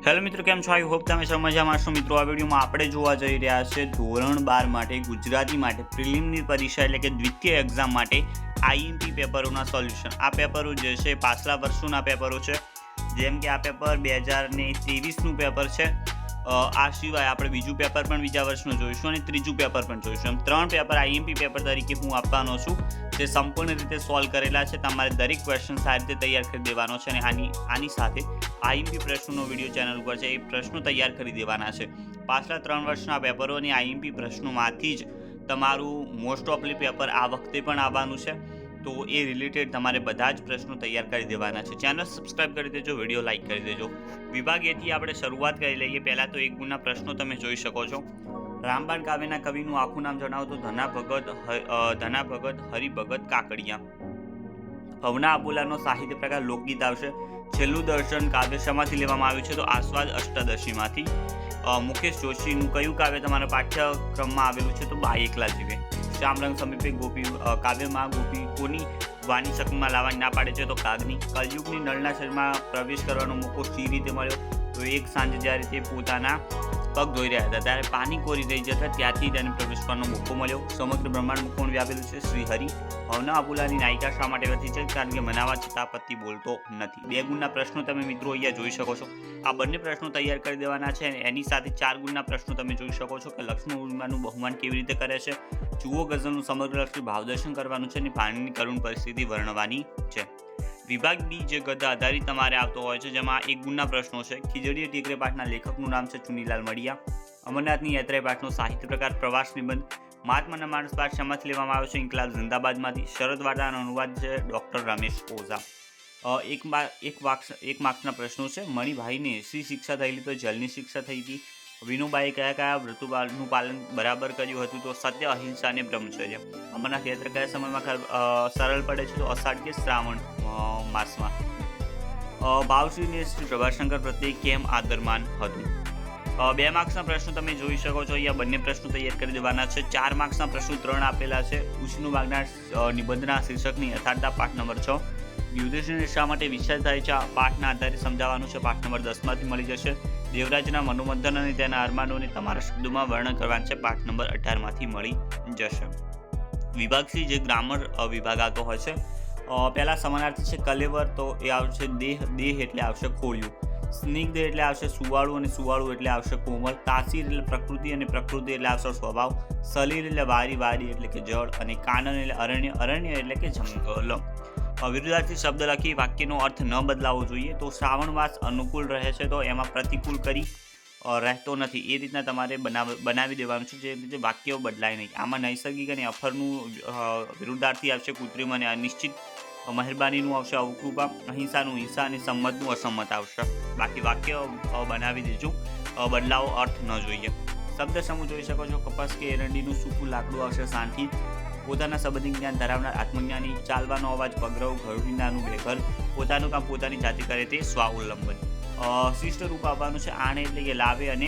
Hello મિત્રો, કેમ છો? આઈ હોપ તમે સૌ મજામાં છો. મિત્રો, આ વિડીયોમાં આપણે જોવા જઈ રહ્યા છે ધોરણ 12 માટે ગુજરાતી માટે પ્રિલિમની પરીક્ષા એટલે કે દ્વિતીય એક્ઝામ માટે આઈએમપી પેપરોના સોલ્યુશન. આ પેપરો જે છે પાછલા વર્ષોના પેપરો છે, જેમ કે આ પેપર 2023નું પેપર છે. આ સિવાય આપણે બીજું પેપર પણ બીજા વર્ષનું જોઈશું અને ત્રીજું પેપર પણ જોઈશું. એમ 3 પેપર આઈએમપી પેપર તરીકે હું આપવાનો છું, જે સંપૂર્ણ રીતે સોલ્વ કરેલા છે. તમારે દરેક ક્વેશ્ચન સારી રીતે તૈયાર કરી દેવાનો છે અને આની સાથે આઈએમપી પ્રશ્નોનો વિડીયો ચેનલ ઉપર છે, એ પ્રશ્નો તૈયાર કરી દેવાના છે. પાછલા 3 વર્ષના પેપરો અને આઈએમપી પ્રશ્નોમાંથી જ તમારું મોસ્ટ ઓફલી પેપર આ વખતે પણ આવવાનું છે. તો એ રિલેટેડ તમારે બધા જ પ્રશ્નો તૈયાર કરી દેવાના છે. ચેનલ સબસ્ક્રાઇબ કરી દેજો, વિડીયો લાઇક કરી દેજો. વિભાગ એથી આપણે શરૂઆત કરી લઈએ. પહેલાં તો 1 ગુણના પ્રશ્નો તમે જોઈ શકો છો. રામબાણ કાવ્યના કવિનું આખું નામ જણાવો તો ધના ભગત હરિભગત કાકડિયા. ભવના આબોલાનો સાહિત્ય પ્રકાર લોકગીત આવશે. છેલ્લું દર્શન કાવ્ય શેમાંથી લેવામાં આવ્યું છે તો આસ્વાદ અષ્ટદશીમાંથી. મુકેશ જોશીનું કયું કાવ્ય તમારા પાઠ્યક્રમમાં આવેલું છે તો બાઈ એકલા જીવે. શ્યામરંગ સમીપે ગોપી કાવ્યમાં ગોપી કોની વાની શકમાં લાવવાની ના પાડે છે તો કાગની. કલયુગની નળના શરીરમાં પ્રવેશ કરવાનો મોકો સી રીતે મળ્યો તો એક સાંજે જ્યારે તે પોતાના પગ ધોઈ રહ્યા હતા ત્યારે પાણી કોરી રહી જતા ત્યાંથી તેને પ્રવેશ કરવાનો મોકો મળ્યો. સમગ્ર બ્રહ્માંડ કોણ વ્યાપેલું છે? શ્રી હરિ. ભવના આબોલાની નાયિકા શા માટે હતી છે? કારણ કે મનાવા છતાં પતિ બોલતો નથી. 2 ગુણના પ્રશ્નો તમે મિત્રો અહીંયા જોઈ શકો છો. આ બંને પ્રશ્નો તૈયાર કરી દેવાના છે અને એની સાથે 4 ગુણના પ્રશ્નો તમે જોઈ શકો છો કે લક્ષ્મણ ઉર્માનું બહુમાન કેવી રીતે કરે છે. જુઓ ગઝલનું સમગ્ર લક્ષી ભાવદર્શન કરવાનું છે અને પાણીની કરુણ પરિસ્થિતિ વર્ણવાની છે. વિભાગ બી જે ગદ્ય આધારિત તમારે આવતો હોય છે, જેમાં 1 ગુણના પ્રશ્નો છે. ખીજડીએ ટીકરે પાઠના લેખકનું નામ છે ચુનીલાલ મડિયા. અમરનાથની યાત્રા પાઠનો સાહિત્ય પ્રકાર પ્રવાસ નિબંધ. મહાત્માના માણસ પાઠ શેમાંથી લેવામાં આવ્યો છે? ઇન્કલાબ જિંદાબાદમાંથી. શરદ વાર્તાનો અનુવાદ છે ડૉક્ટર રમેશ ઓઝા. એક માર્ક્સના પ્રશ્નો છે. મણિભાઈને શી શિક્ષા થયેલી તો જલની શિક્ષા થઈ હતી. વિનોબાએ કયા વ્રતનું પાલન બરાબર કર્યું હતું તો સત્ય, અહિંસા અને બ્રહ્મચર્ય. અમરનાથ યાત્રા કયા સમયમાં સરળ પડે છે તો અષાઢ કે શ્રાવણ માસમાં. ભાવશ્રીને શ્રી પ્રભાશંકર પ્રત્યે કેમ આદરમાન હતું? 2 માર્ક્સના પ્રશ્નો તમે જોઈ શકો છો. અહીંયા બંને પ્રશ્નો તૈયાર કરી દેવાના છે. 4 માર્ક્સના પ્રશ્નો 3 આપેલા છે. ઉષ્ણુ વાગનાર નિબંધના શીર્ષકની યથાર્થતા પાઠ નંબર 6. યુધિષ્ઠિરને શા માટે વિષય થાય છે પાઠના આધારે સમજાવવાનું છે. પાઠ નંબર 10માંથી મળી જશે. દેવરાજના મનોમંથન અને તેના અરમાનોને તમારા શબ્દોમાં વર્ણન કરવાનું છે. પાઠ નંબર 18માંથી મળી જશે. વિભાગ સી જે ગ્રામર વિભાગ આવતો હોય છે. પહેલા સમાનાર્થી છે કલેવર, તો એ આવશે દેહ એટલે આવશે ખોળિયું. સ્નિગ્ધ એટલે આવશે સુવાળું અને સુવાળું એટલે આવશે કોમળ. તાસીર એટલે પ્રકૃતિ અને પ્રકૃતિ એટલે આવશે સ્વભાવ. સલીલ એટલે વારી એટલે કે જળ અને કાનન એટલે અરણ્ય એટલે કે જંગલ. વિરુદ્ધાર્થી શબ્દ લખી વાક્યનો અર્થ ન બદલાવવો જોઈએ. તો શ્રાવણ માસ અનુકૂળ રહે છે તો એમાં પ્રતિકૂળ કરી રહેતો નથી. એ રીતના તમારે બનાવી દેવાનું છે, જે રીતે વાક્યો બદલાય નહીં. આમાં નૈસર્ગિક અને અફરનું વિરુદ્ધાર્થી આવશે કૃત્રિમ અને અનિશ્ચિત. મહેરબાનીનું આવશે અવકૃપા. અહિંસાનું હિંસા અને સંમતનું અસંમત આવશે. બાકી વાક્ય બનાવી દેજો, બદલાવો અર્થ ન જોઈએ. શબ્દ સમૂહ જોઈ શકો છો. કપાસ કે એરંડીનું સૂકું લાકડું આવશે સાંઠી. પોતાના સંબંધિત જ્ઞાન ધરાવનાર આત્મજ્ઞાની. ચાલવાનો અવાજ પગરવ. ઘરડીનાનું બેઘર. પોતાનું કામ પોતાની જાતે કરે તે સ્વાવલંબન. શિષ્ટ રૂપ આપવાનું છે. આણે એટલે કે લાવે અને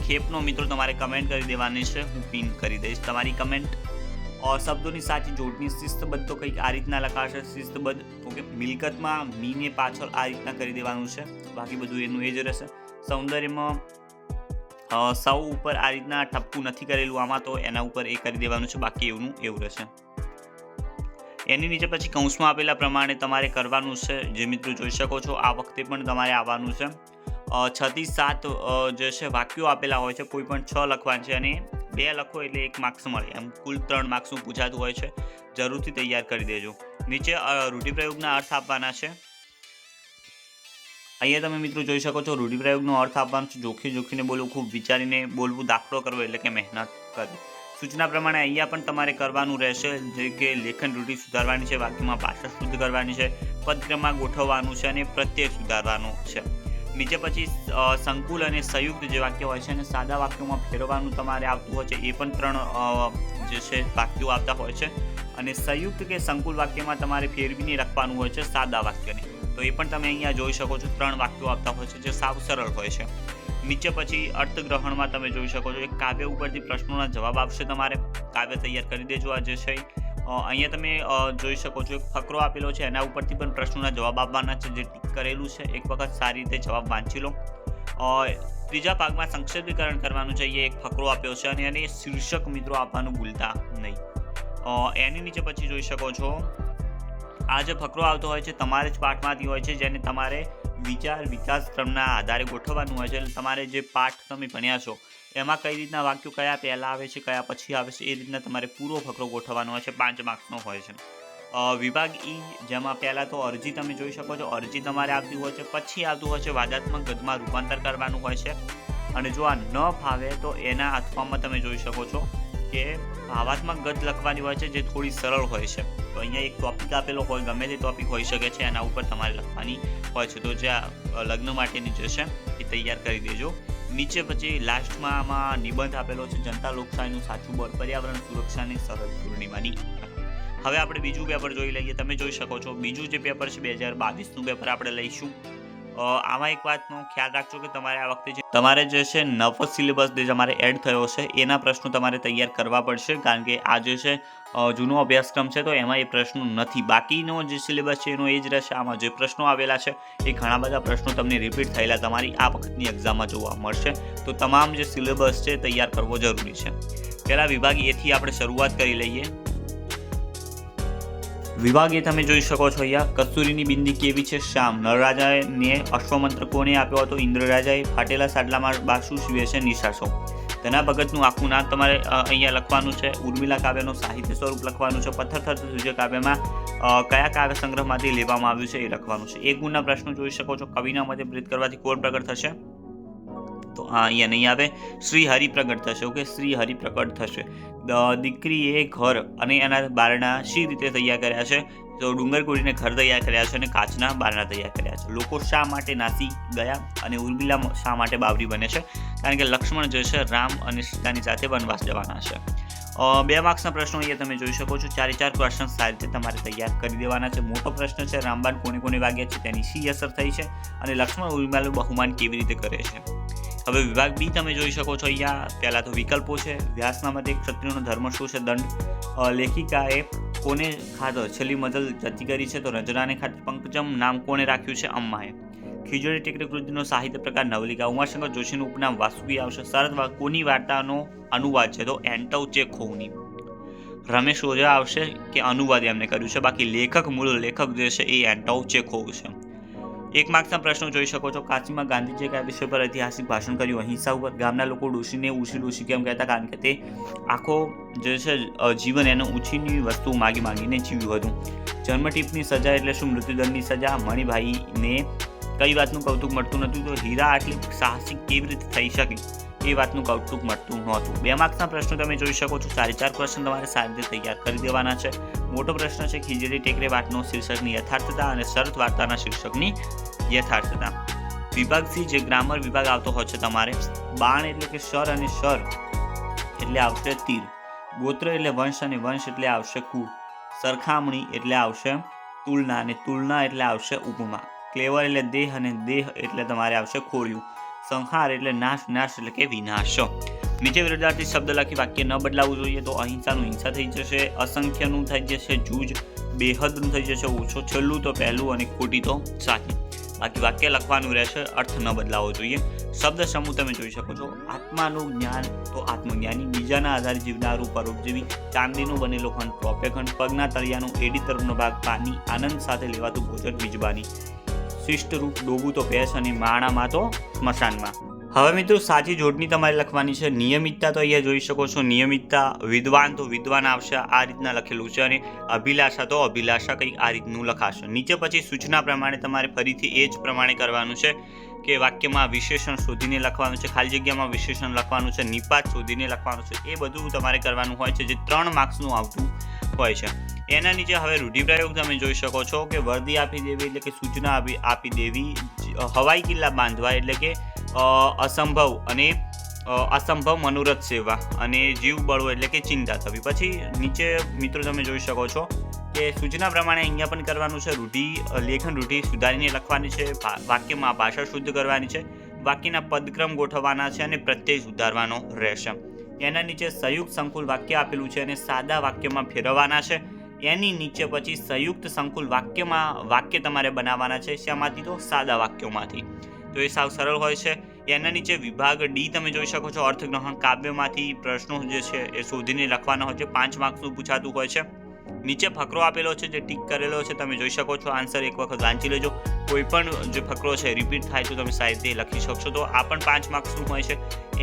ખેપનો મિત્રો તમારે કમેન્ટ કરી દેવાની છે. હું પિન કરી દઈશ તમારી કમેન્ટ. શબ્દોની સાચી જોડણી. શિસ્તબદ્ધ તો કંઈક આ રીતના લખાશે. શિસ્તબદ્ધ ઓકે. મિલકતમાં મીને પાછળ આ રીતના કરી દેવાનું છે. બાકી બધું એનું એ જ રહેશે. સૌંદર્યમાં સૌ ઉપર આ રીતના ઠપકું નથી કરેલું આમાં, તો એના ઉપર એ કરી દેવાનું છે. બાકી એવું રહેશે. એની નીચે પછી કૌંસમાં આપેલા પ્રમાણે તમારે કરવાનું છે, જે મિત્રો જોઈ શકો છો. આ વખતે પણ તમારે આવવાનું છે. 6 થી 7 જે છે વાક્યો આપેલા હોય છે. કોઈ પણ 6 લખવાના છે અને 2 લખો એટલે 1 માર્ક્સ મળે. એમ કુલ 3 માર્ક્સનું પૂછાતું હોય છે. જરૂરથી તૈયાર કરી દેજો. નીચે રૂઢિપ્રયોગના અર્થ આપવાના છે. અહીંયા તમે મિત્રો જોઈ શકો છો. રૂઢિપ્રયોગનો અર્થ આપવાનો છે. જોખીને બોલવું, ખૂબ વિચારીને બોલવું, દાખલો કરવો એટલે કે મહેનત કરવી. સૂચના પ્રમાણે અહીંયા પણ તમારે કરવાનું રહેશે, જે કે લેખન રૂઢિ સુધારવાની છે. વાક્યમાં ભાષા શુદ્ધ કરવાની છે. પદક્રમમાં ગોઠવવાનું છે અને પ્રત્યય સુધારવાનો છે. નીચે પછી સંકુલ અને સંયુક્ત જે વાક્ય હોય છે અને સાદા વાક્યોમાં ફેરવવાનું તમારે આવતું હોય છે. એ પણ 3 જે છે વાક્યો આવતા હોય છે. અને સંયુક્ત કે સંકુલ વાક્યમાં તમારે ફેરવીને લખવાનું હોય છે સાદા વાક્યને. તો એ પણ તમે અહીંયા જોઈ શકો છો. 3 વાક્યો આપતા હોય છે, જે સાવ સરળ હોય છે. નીચે પછી અર્થગ્રહણમાં તમે જોઈ શકો છો. એક કાવ્ય ઉપરથી પ્રશ્નોના જવાબ આપશે. તમારે કાવ્ય તૈયાર કરી દેજો. આ જે છે અહીંયા તમે જોઈ શકો છો. એક ફકરો આપેલો છે, એના ઉપરથી પણ પ્રશ્નોના જવાબ આપવાના છે, જે ટીક કરેલું છે. એક વખત સારી રીતે જવાબ વાંચી લો. ત્રીજા ભાગમાં સંક્ષેપીકરણ કરવાનું છે. એક ફકરો આપ્યો છે અને એને શીર્ષક મિત્રો આપવાનું ભૂલતા નહીં. એની નીચે પછી જોઈ શકો છો આ જે ફકરો આવતો હોય છે તમારે જ પાઠમાંથી હોય છે, જેને તમારે વિચાર વિકાસ ક્રમના આધારે ગોઠવવાનું હોય છે. એટલે તમારે જે પાઠ તમે ભણ્યા છો એમાં કઈ રીતના વાક્યો કયા પહેલાં આવે છે કયા પછી આવે છે એ રીતના તમારે પૂરો ફકરો ગોઠવવાનો હોય છે. 5 માર્ક્સનો હોય છે. વિભાગ ઈ, જેમાં પહેલાં તો અરજી તમે જોઈ શકો છો. અરજી તમારે આવતી હોય છે. પછી આવતું હોય છે વાદાત્મક ગદ્યમાં રૂપાંતર કરવાનું હોય છે. અને જો આ ન ફાવે તો એના અથવામાં તમે જોઈ શકો છો કે ભાવાત્મક ગદ લખવાની હોય છે, જે થોડી સરળ હોય છે. તો અહીંયા એક ટોપિક આપેલો હોય, ગમે તે ટોપિક હોઈ શકે છે, એના ઉપર તમારે લખવાની હોય છે. તો જે લગ્ન માટેની જે છે એ તૈયાર કરી દેજો. નીચે પછી લાસ્ટમાં આમાં નિબંધ આપેલો છે, જનતા લોકશાહીનું સાચું બળ, પર્યાવરણ સુરક્ષાની સરહદ પૂર્ણિમાની. હવે આપણે બીજું પેપર જોઈ લઈએ. તમે જોઈ શકો છો બીજું જે પેપર છે 2022નું પેપર આપણે લઈશું. આમાં એક વાતનો ખ્યાલ રાખજો કે તમારે આ વખતે તમારે જે છે નવો સિલેબસ જે તમારે એડ થયો છે એના પ્રશ્નો તમારે તૈયાર કરવા પડશે, કારણ કે આ જે છે જૂનો અભ્યાસક્રમ છે તો એમાં એ પ્રશ્નો નથી. બાકીનો જે સિલેબસ છે એનો એ જ રહેશે. આમાં જે પ્રશ્નો આવેલા છે એ ઘણા બધા પ્રશ્નો તમને રિપીટ થયેલા તમારી આ વખતની એક્ઝામમાં જોવા મળશે. તો તમામ જે સિલેબસ છે તૈયાર કરવો જરૂરી છે. પહેલાં વિભાગ એથી આપણે શરૂઆત કરી લઈએ. વિભાગ એ તમે જોઈ શકો છો અહીંયા કસ્તુરીની બિંદી કેવી છે શ્યામ. નળરાજાને અશ્વમંત્ર કોને આપ્યો હતો? ઇન્દ્રરાજાએ. ફાટેલા સાડલામાં બાસુ સીવે છે નિશાસો. તેના ભગતનું આખું નામ તમારે અહીંયા લખવાનું છે. ઉર્મિલા કાવ્યનું સાહિત્ય સ્વરૂપ લખવાનું છે. પથ્થર થતું સૂર્ય કાવ્યમાં કયા કાવ્ય સંગ્રહમાંથી લેવામાં આવ્યું છે એ લખવાનું છે. એક ગુણના પ્રશ્નો જોઈ શકો છો. કવિના મધ્ય પ્રેરિત કરવાથી કોણ પ્રગટ થશે? તો અહીંયા નહીં આવે, શ્રી હરિ પ્રગટ થશે. ઓકે, શ્રી હરિ પ્રગટ થશે. દીકરીએ ઘર અને એના બારણા શી રીતે તૈયાર કર્યા છે? તો ડુંગર કોરીને ઘર તૈયાર કર્યા છે અને કાચના બારણા તૈયાર કર્યા છે. લોકો શા માટે નાસી ગયા અને ઉર્મિલા શા માટે બાવરી બને છે? કારણ કે લક્ષ્મણ જે છે રામ અને સીતાની સાથે વનવાસ જવાના છે. 2 માર્ક્સના પ્રશ્નો અહીંયા તમે જોઈ શકો છો. 4 ક્વેશ્ચન સારી રીતે તમારે તૈયાર કરી દેવાના છે. મોટો પ્રશ્ન છે રામબાણ કોને કોને વાગ્યા છે, તેની શી અસર થઈ છે અને લક્ષ્મણ ઉર્મિલાનું બહુમાન કેવી રીતે કરે છે. હવે વિભાગ બી તમે જોઈ શકો છો. અહીંયા પહેલાં તો વિકલ્પો છે. વ્યાસના મતે ક્ષત્રિયનો ધર્મ શું છે? દંડ. લેખિકાએ કોને ખાતર છેલ્લી મદલ જતી કરી છે? તો રજરાને ખાતર. પંકજમ નામ કોને રાખ્યું છે? અમ્માએ. ખીજડી ટેકરી કૃતિનો સાહિત્ય પ્રકાર નવલિકા. ઉમાશંકર જોશીનું ઉપનામ વાસુકી આવશે. શરદ કોની વાર્તાનો અનુવાદ છે? તો એન્ટવ ચેખોવની. રમેશ ઓઝા આવશે કે અનુવાદ એમને કર્યું છે, બાકી લેખક મૂળ લેખક જે છે એ એન્ટવ ચેખોવ છે. 1 માર્ક્સના પ્રશ્નો જોઈ શકો છો. કાશીમાં ગાંધીજીએ કયા વિષય પર ઐતિહાસિક ભાષણ કર્યું? અહિંસા ઉપર. ગામના લોકો ડોશીને ઉછી કેમ કહેતા? કારણ કે તે આખો જે છે જીવન એનો ઉછીની વસ્તુ માગીને જીવ્યું હતું. જન્મ ટીપની સજા એટલે શું? મૃત્યુદંડની સજા. મણિભાઈને કઈ વાતનું કૌતુક મળતું નહોતું? તો હીરા આટલી સાહસિક કેવી રીતે થઈ શકે એ વાતનું કૌતુક મળતું નહોતું. 2 માર્ક્સના પ્રશ્નો તમે જોઈ શકો છો. 4 ક્વેશ્ચન તમારે સારી રીતે તૈયાર કરી દેવાના છે. મોટો પ્રશ્ન છે ખીજડી ટેકરે વાતનો શીર્ષકની યથાર્થતા અને શરત વાર્તાના શીર્ષકની યથાર્થતા. વિભાગ સી જે ગ્રામર વિભાગ આવતો હોય છે તમારે. બાણ એટલે કે શર અને શર એટલે આવશે તીર. ગોત્ર એટલે વંશ અને વંશ એટલે આવશે કુળ. સરખામણી એટલે આવશે તુલના અને તુલના એટલે આવશે ઉપમા. ક્લેવર એટલે દેહ અને દેહ એટલે તમારે આવશે ખોડિયું. સંહાર એટલે નાશ, નાશ એટલે કે વિનાશ. નીચે વિરોધાર્થી શબ્દ લખી વાક્ય ન બદલાવવું જોઈએ. તો અહિંસાનું હિંસા થઈ જશે. અસંખ્યનું થઈ જશે જૂજ. બેહદનું થઈ જશે ઓછો. છેલ્લું તો પહેલું અને ખોટી તો સાચી. બાકી વાક્ય લખવાનું રહેશે, અર્થ ન બદલાવવો જોઈએ. શબ્દ સમૂહ તમે જોઈ શકો છો. આત્માનું જ્ઞાન તો આત્મજ્ઞાની. બીજાના આધારે જીવનારું પરોપજીવી. ચાંદીનું બનેલો ખંડ ટોપે ખંડ. પગના તળિયાનું એડી તરફનો ભાગ પાની. આનંદ સાથે લેવાતું ભોજન બીજબાની. શિષ્ટ રૂપ ડોબું તો ભેંસ અને માણામાં તો સ્મશાનમાં. હવે મિત્રો સાચી જોડણી તમારે લખવાની છે. નિયમિતતા તો અહીંયા જોઈ શકો છો. નિયમિતતા. વિદ્વાન તો વિદ્વાન આવશે આ રીતના લખેલું છે અને અભિલાષા તો અભિલાષા કંઈક આ રીતનું લખાશે. નીચે પછી સૂચના પ્રમાણે તમારે ફરીથી એ જ પ્રમાણે કરવાનું છે કે વાક્યમાં વિશેષણ શોધીને લખવાનું છે, ખાલી જગ્યામાં વિશેષણ લખવાનું છે, નિપાત શોધીને લખવાનું છે. એ બધું તમારે કરવાનું હોય છે, જે 3 માર્ક્સનું આવતું હોય છે. એના નીચે હવે રૂઢિપ્રયોગ તમે જોઈ શકો છો કે વર્દી આપી દેવી એટલે કે સૂચના આપી દેવી. હવાઈ કિલ્લા બાંધવા એટલે કે અસંભવ અને અસંભવ મનોરથ સેવા. અને જીવ બળવો એટલે કે ચિંતા થવી. પછી નીચે મિત્રો તમે જોઈ શકો છો કે સૂચના પ્રમાણે અહીંયા પણ કરવાનું છે. લેખન રૂઢિ સુધારીને લખવાની છે. વાક્યમાં ભાષા શુદ્ધ કરવાની છે. વાક્યના પદક્રમ ગોઠવવાના છે અને પ્રત્યય સુધારવાનો રહેશે. એના નીચે સંયુક્ત સંકુલ વાક્ય આપેલું છે અને સાદા વાક્યમાં ફેરવવાના છે. એની નીચે પછી સંયુક્ત સંકુલ વાક્ય તમારે બનાવવાના છે. શામાંથી? તો સાદા વાક્યોમાંથી. તો એ સાવ સરળ હોય છે. એના નીચે વિભાગ ડી તમે જોઈ શકો છો, અર્થગ્રહણ કાવ્યમાંથી પ્રશ્નો જે છે એ શોધીને લખવાના હોય છે, 5 માર્ક્સનું પૂછાતું હોય છે. નીચે ફકરો આપેલો છે જે ટીક કરેલો છે, તમે જોઈ શકો છો. આન્સર એક વખત વાંચી લેજો. કોઈ પણ જે ફકરો છે રિપીટ થાય તો તમે સારી રીતે લખી શકશો. તો આ પણ 5 માર્ક્સનું હોય છે.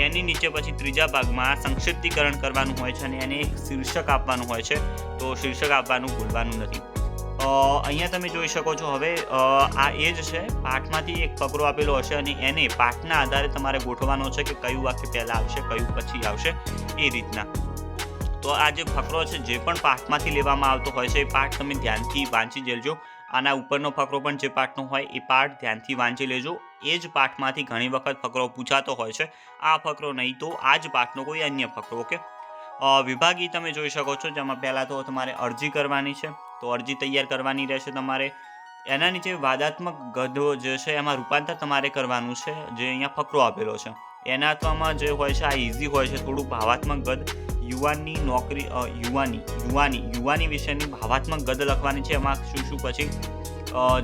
એની નીચે પછી ત્રીજા ભાગમાં સંક્ષિપ્તીકરણ કરવાનું હોય છે અને એને એક શીર્ષક આપવાનું હોય છે. તો શીર્ષક આપવાનું ભૂલવાનું નથી. અહીંયા તમે જોઈ શકો છો. હવે આ એ જ છે, પાઠમાંથી એક ફકરો આપેલો હશે અને એને પાઠના આધારે તમારે ગોઠવવાનો છે કે કયું વાક્ય પહેલાં આવશે, કયું પછી આવશે, એ રીતના. તો આ જે ફકરો છે જે પણ પાઠમાંથી લેવામાં આવતો હોય છે એ પાઠ તમે ધ્યાનથી વાંચી લેજો. આના ઉપરનો ફકરો પણ જે પાઠનો હોય એ પાઠ ધ્યાનથી વાંચી લેજો. એ જ પાઠમાંથી ઘણી વખત ફકરો પૂછાતો હોય છે. આ ફકરો નહીં તો આ જ પાઠનો કોઈ અન્ય ફકરો. ઓકે. વિભાગ ઈ તમે જોઈ શકો છો, જેમાં પહેલાં તો તમારે અરજી કરવાની છે. તો અરજી તૈયાર કરવાની રહેશે તમારે. એના નીચે વાદાત્મક ગદ્યો જે છે એમાં રૂપાંતર તમારે કરવાનું છે, જે અહીંયા ફકરો આપેલો છે. એના તો આમાં જે હોય છે આ ઇઝી હોય છે થોડુંક. ભાવાત્મક ગદ યુવાનની નોકરી, યુવાની વિશેની ભાવાત્મક ગદ લખવાની છે. એમાં શું પછી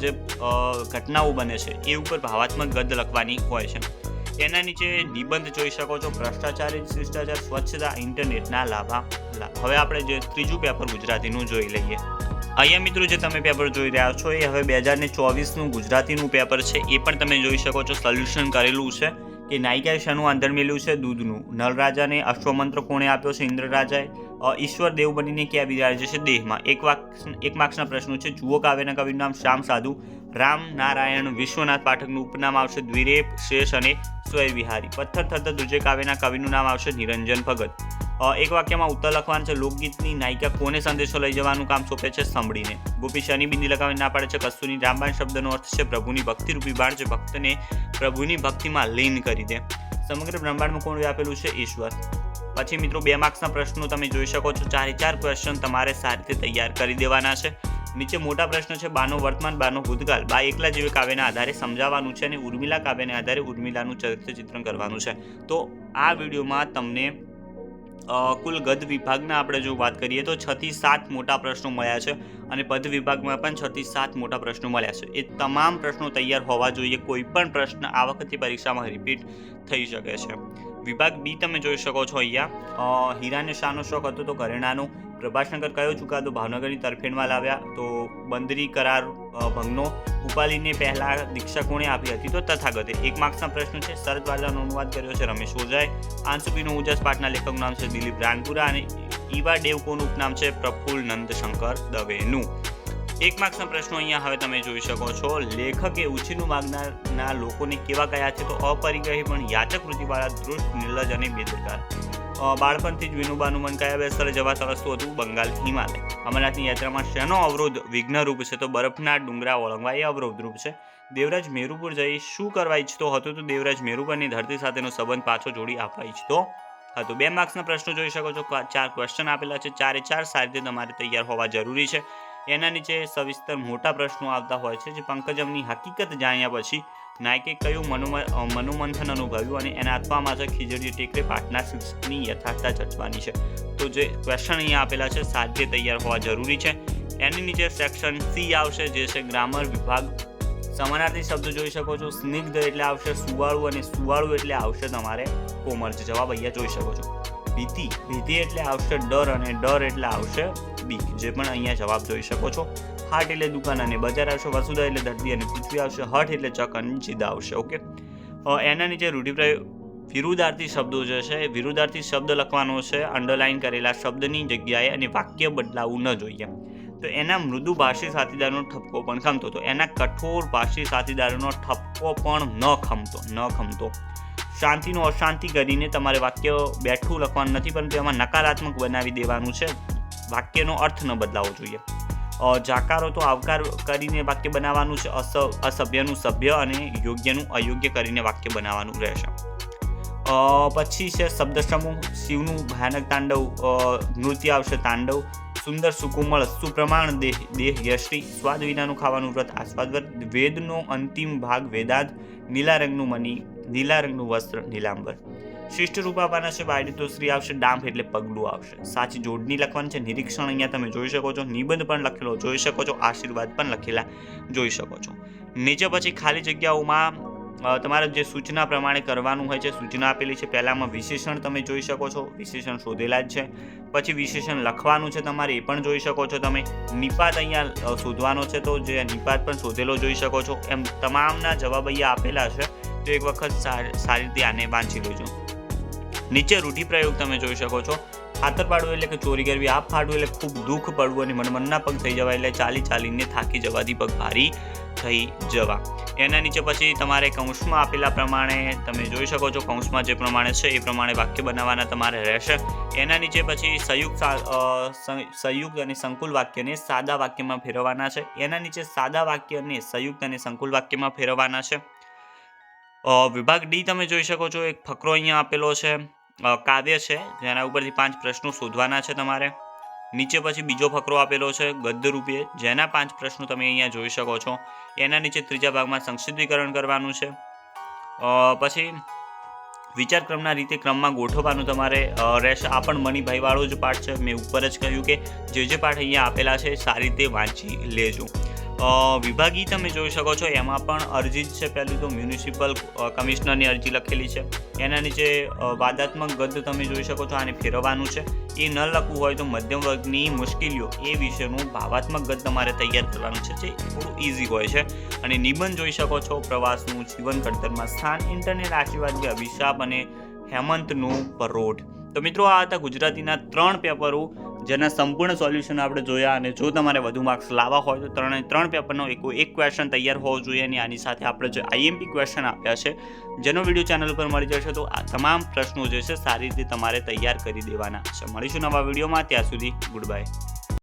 જે ઘટનાઓ બને છે એ ઉપર ભાવાત્મક ગદ લખવાની હોય છે. એના નીચે નિબંધ જોઈ શકો છો, ભ્રષ્ટાચાર, શિષ્ટાચાર, સ્વચ્છતા, ઇન્ટરનેટના લાભ. હવે આપણે જે ત્રીજું પેપર ગુજરાતીનું જોઈ લઈએ. અહીંયા મિત્રો જે તમે પેપર જોઈ રહ્યા છો એ હવે 2024નું ગુજરાતીનું પેપર છે. એ પણ તમે જોઈ શકો છો. સોલ્યુશન કરેલું છે કે નાયિકાએ શાનું આંધણ મેલ્યું છે? દૂધનું. નલરાજાને અશ્વમંત્ર કોણે આપ્યો છે? ઇન્દ્રરાજાએ. ઈશ્વર દેવ બનીને ક્યાં બિરાજે છે? દેહમાં. એક માર્ક્સના પ્રશ્નો છે. જુઓ કાવ્યના કવિનું નામ. શ્યામ સાધુ. રામ નારાયણ વિશ્વનાથ પાઠકનું ઉપનામ આવશે દ્વિરેફ, શેષ અને સ્વયંવિહારી. પથ્થર થરથર ધ્રુજે કાવ્યના કવિનું નામ આવશે નિરંજન ભગત. એક વાક્યમાં ઉત્તર લખવાનું છે. લોકગીતની નાયિકા કોને સંદેશો લઈ જવાનું કામ સોંપે છે? સાંભળીને. ગોપી શની બિંદી લગાવીને ના પાડે છે. કસ્તુરી. રામબાણ શબ્દનો અર્થ છે પ્રભુની ભક્તિરૂપી બાણ જે ભક્તને પ્રભુની ભક્તિમાં લીન કરી દે. સમગ્ર બ્રહ્માંડમાં કોણ વ્યાપેલું છે? ઈશ્વર. પછી મિત્રો 2 માર્ક્સના પ્રશ્નો તમે જોઈ શકો છો. 4 ક્વેશ્ચન તમારે સારી રીતે તૈયાર કરી દેવાના છે. નીચે મોટા પ્રશ્ન છે. બાનો વર્તમાન, બાનો ભૂતકાળ. બા એકલા જેવી કાવ્યના આધારે સમજાવવાનું છે અને ઉર્મિલા કાવ્યના આધારે ઉર્મિલાનું ચરિત્ર ચિત્રણ કરવાનું છે. તો આ વિડીયોમાં તમને કુલ ગદ વિભાગના આપણે જો વાત કરીએ તો 6 થી 7 મોટા પ્રશ્નો મળ્યા છે અને પદ વિભાગમાં પણ 6 થી 7 મોટા પ્રશ્નો મળ્યા છે. એ તમામ પ્રશ્નો તૈયાર હોવા જોઈએ. કોઈ પણ પ્રશ્ન આ વખતે પરીક્ષામાં રિપીટ થઈ શકે છે. વિભાગ બી તમે જોઈ શકો છો. અહીંયા હીરાને શાનો શોખ હતો? તો ઘરેણાનો. પ્રભાશંકર કયો ચુકાદો ભાવનગરની તરફેણમાં લાવ્યા? તો બંદરી કરાર ભંગનો. ઉપાલીને પહેલા દીક્ષા કોણે આપી હતી? તો તથાગતે. 1 માર્ક્સના પ્રશ્નો છે. શરદ વાર્તાનો અનુવાદ કર્યો છે રમેશ ઓઝાએ. આંસુપીનો ઉજાસ પાઠના લેખકનું નામ છે દિલીપ રાનપુરા અને ઈવા દેવકોનું ઉપનામ છે પ્રફુલ્લ નંદશંકર દવેનું. 1 માર્ક્સના પ્રશ્નો અહીંયા હવે તમે જોઈ શકો છો. લેખકે ઉછીનું માગનારના લોકોને કેવા કયા છે? તો અપરિગ્રહી પણ યાચક વૃત્તિવાળા, દૃષ્ટ, નિર્લજ અને બેદરકાર. બાળપણથી જ વિનોબાનું મન કયા બે સ્થળે જવા તરસતું હતું? બંગાળ, હિમાલય. અમરનાથની યાત્રામાં શેનો અવરોધ વિઘ્નરૂપ છે? તો બરફના ડુંગરા ઓળંગવા એ અવરોધરૂપ છે. દેવરાજ મેરુપુર જઈ શું કરવા ઈચ્છતો હતો? તો દેવરાજ મેરુપરની ધરતી સાથેનો સંબંધ પાછો જોડી આપવા ઈચ્છતો હતો. 2 માર્ક્સના પ્રશ્નો જોઈ શકો છો. 4 ક્વેશ્ચન આપેલા છે. 4 સારી રીતે તમારે તૈયાર હોવા જરૂરી છે. એના નીચે સવિસ્તર મોટા પ્રશ્નો આવતા હોય છે. જે પંકજમની હકીકત જાણ્યા પછી નાયકે કયું મનોમંથન અનુભવ્યું અને એના આત્મામાં છે ખીજડીએ ટેકરે પાઠના શિક્ષકની યથાર્થતા ચર્ચવાની છે. તો જે ક્વેશ્ચન અહીંયા આપેલા છે સારી રીતે તૈયાર હોવા જરૂરી છે. એની નીચે સેક્શન સી આવશે જે છે ગ્રામર વિભાગ. સમાનાર્થી શબ્દો જોઈ શકો છો. સ્નિગ્ધ એટલે આવશે સુવાળું અને સુવાળું એટલે આવશે તમારે કોમળ. જવાબ અહીંયા જોઈ શકો છો. ભીતિ એટલે આવશે ડર અને ડર એટલે આવશે બીક. જે પણ અહીંયા જવાબ જોઈ શકો છો. હાટ એટલે દુકાન અને બજાર આવશે. વસુધા એટલે ધરતી અને પૃથ્વી આવશે. હઠ એટલે ચક અને જીદા આવશે. ઓકે. એના નીચે રૂઢિપ્રયોગ વિરુદ્ધાર્થી શબ્દો જે છે વિરુદ્ધાર્થી શબ્દ લખવાનો છે. અંડરલાઇન કરેલા શબ્દની જગ્યાએ અને વાક્ય બદલાવવું ન જોઈએ. તો એના મૃદુ ભાષી સાથીદારનો ઠપકો પણ ખમતો. તો એના કઠોર ભાષી સાથીદારોનો ઠપકો પણ ન ખમતો. શાંતિનો અશાંતિ કરીને તમારે વાક્ય બેઠું લખવાનું નથી, પરંતુ એમાં નકારાત્મક બનાવી દેવાનું છે. વાક્યનો અર્થ ન બદલાવો જોઈએ. જાકારો તો આવકાર કરીને વાક્ય બનાવવાનું છે. અસભ્યનું સભ્ય અને યોગ્યનું અયોગ્ય કરીને વાક્ય બનાવવાનું રહેશે. પછી છે શબ્દ સમૂહ. શિવનું ભયાનક તાંડવ નૃત્ય આવશે તાંડવ. સુંદર સુકોમળ સુપ્રમાણ દેહ યશ્રી. સ્વાદ વિનાનું ખાવાનું વ્રત આસ્વાદ વ્રત. વેદનો અંતિમ ભાગ વેદાંત. નીલા રંગનું મની, નીલા રંગનું વસ્ત્ર નીલાંબર. શિષ્ટ રૂપ આપવાના છે. વાયડી તો શ્રી આવશે. ડાંફ એટલે પગલું આવશે. સાચી જોડણી લખવાની છે. નિરીક્ષણ અહીંયા તમે જોઈ શકો છો. નિબંધ પણ લખેલો જોઈ શકો છો. આશીર્વાદ પણ લખેલા જોઈ શકો છો. નીચે પછી ખાલી જગ્યાઓમાં તમારે જે સૂચના પ્રમાણે કરવાનું હોય છે, સૂચના આપેલી છે. પહેલામાં વિશેષણ તમે જોઈ શકો છો, વિશેષણ શોધેલા જ છે. પછી વિશેષણ લખવાનું છે તમારે, એ પણ જોઈ શકો છો તમે. નિપાત અહીંયા શોધવાનો છે, તો જે નિપાત પણ શોધેલો જોઈ શકો છો. એમ તમામના જવાબ અહીંયા આપેલા છે, તો એક વખત સારી રીતે આને વાંચી લેજો. નીચે રૂઢિપ્રયોગ તમે જોઈ શકો છો. ખાતર પાડવું એટલે કે ચોરી કરવી, આપ ફાડવું એટલે ખૂબ દુઃખ પડવું અને મનના પગ થઈ જવા એટલે ચાલી ચાલીને થાકી જવાથી પગ ભારી થઈ જવા. એના નીચે પછી તમારે કૌંસમાં આપેલા પ્રમાણે તમે જોઈ શકો છો, કૌંસમાં જે પ્રમાણે છે એ પ્રમાણે વાક્ય બનાવવાના તમારે રહેશે. એના નીચે પછી સંયુક્ત અને સંકુલ વાક્યને સાદા વાક્યમાં ફેરવવાના છે. એના નીચે સાદા વાક્યને સંયુક્ત અને સંકુલ વાક્યમાં ફેરવવાના છે. વિભાગ ડી તમે જોઈ શકો છો, એક ફકરો અહીંયા આપેલો છે, કાવ્ય છે, જેના ઉપરથી 5 પ્રશ્નો શોધવાના છે તમારે. નીચે પછી બીજો ફકરો આપેલો છે ગદ્ય રૂપે, જેના 5 પ્રશ્નો તમે અહીંયા જોઈ શકો છો. એના નીચે ત્રીજા ભાગમાં સંક્ષિપ્તીકરણ કરવાનું છે. પછી વિચારક્રમના રીતે ક્રમમાં ગોઠવવાનું તમારે રહેશે. આ પણ મણિભાઈવાળો જ પાઠ છે. મેં ઉપર જ કહ્યું કે જે પાઠ અહીંયા આપેલા છે સારી રીતે વાંચી લેજો. વિભાગી તમે જોઈ શકો છો, એમાં પણ અરજી છે. પહેલી તો મ્યુનિસિપલ કમિશનરની અરજી લખેલી છે. એના નીચે વાદાત્મક ગદ્ય તમે જોઈ શકો છો, આને ફેરવવાનું છે. એ ન લખવું હોય તો મધ્યમ વર્ગની મુશ્કેલીઓ એ વિશેનું ભાવાત્મક ગદ્ય તમારે તૈયાર કરવાનું છે, જે થોડું ઇઝી હોય છે. અને નિબંધ જોઈ શકો છો, પ્રવાસનું જીવન ઘડતરમાં સ્થાન, ઇન્ટરનેટ આશીર્વાદ, અભિશાપ અને હેમંતનું પરોઢ. તો મિત્રો, આ હતા ગુજરાતીના 3 પેપરો, જેના સંપૂર્ણ સોલ્યુશન આપણે જોયા. અને જો તમારે વધુ માર્ક્સ લાવવા હોય તો 3 પેપરનો એક ક્વેશ્ચન તૈયાર હોવો જોઈએ. અને આની સાથે આપણે જે IMP ક્વેશ્ચન આપ્યા છે, જેનો વિડીયો ચેનલ ઉપર મળી જશે, તો આ તમામ પ્રશ્નો જે છે સારી રીતે તમારે તૈયાર કરી દેવાના છે. મળીશું નવા વિડીયોમાં. ત્યાં સુધી ગુડ બાય.